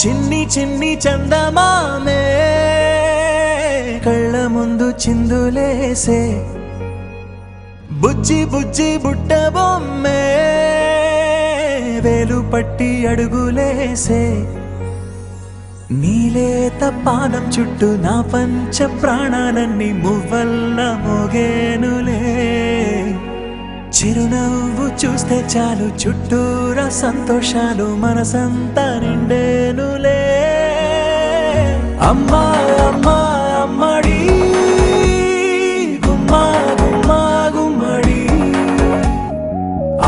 చిన్ని చిన్ని చందమామే కళ్ళ ముందు చిందులేసే బుజ్జి బుజ్జి బుట్ట బొమ్మే వేలు పట్టి అడుగులేసే నీలేత పాదం చుట్టూ నా పంచ ప్రాణాలన్నీ మువ్వల్ల మోగేనులే చిరునవ్వు చూస్తే చాలు చుట్టూరా సంతోషాలు మనసంతా నిండేనులే అమ్మా అమ్మా అమ్మడి గుమ్మా గుమ్మా గుమ్మడి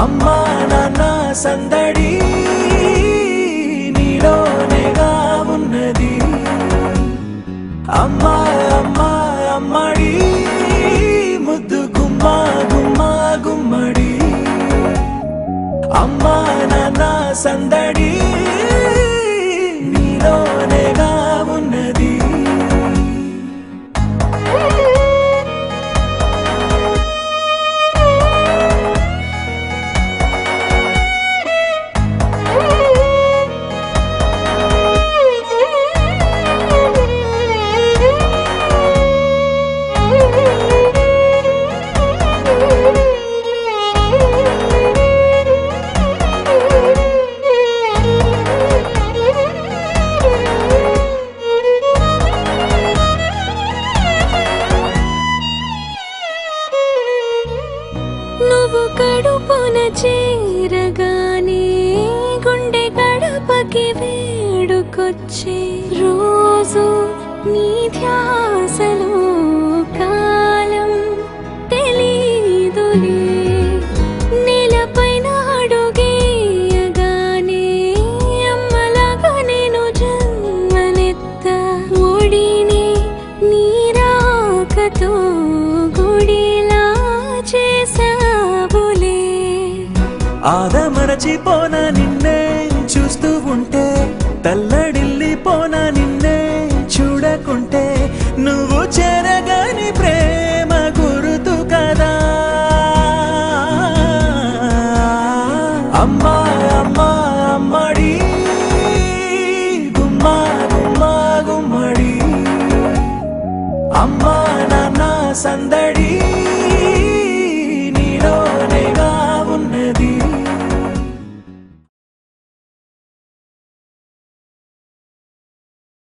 అమ్మా నాన్న సందడి నీలోనేగా ఉన్నది అమ్మా అమ్మా అమ్మడి ముద్దు గుమ్మా గుమ్మా గుమ్మడి అమ్మా నాన్న సందడి నీలోనేగా ఉన్నది నువ్వు కడుపున చేరగానే గుండె గడపకి వేడుకొచ్చే రోజు నీ ధ్యాసలో కాలం తెలీదులే నేలపైన అడుగేయగానే అమ్మలాగా నేను జన్మనెత్త ఒడిని నీరాకతో గుడిలా చేసావులే ఆదమరచిపోనా నిన్నే చూస్తూ ఉంటే తల్లడిల్లిపోనా నిన్నే చూడకుంటే నువ్వు చెరగని ప్రేమ గురుతు కదా అమ్మా అమ్మా అమ్మడి గుమ్మా గుమ్మా గుమ్మడి అమ్మా నాన్న సందడి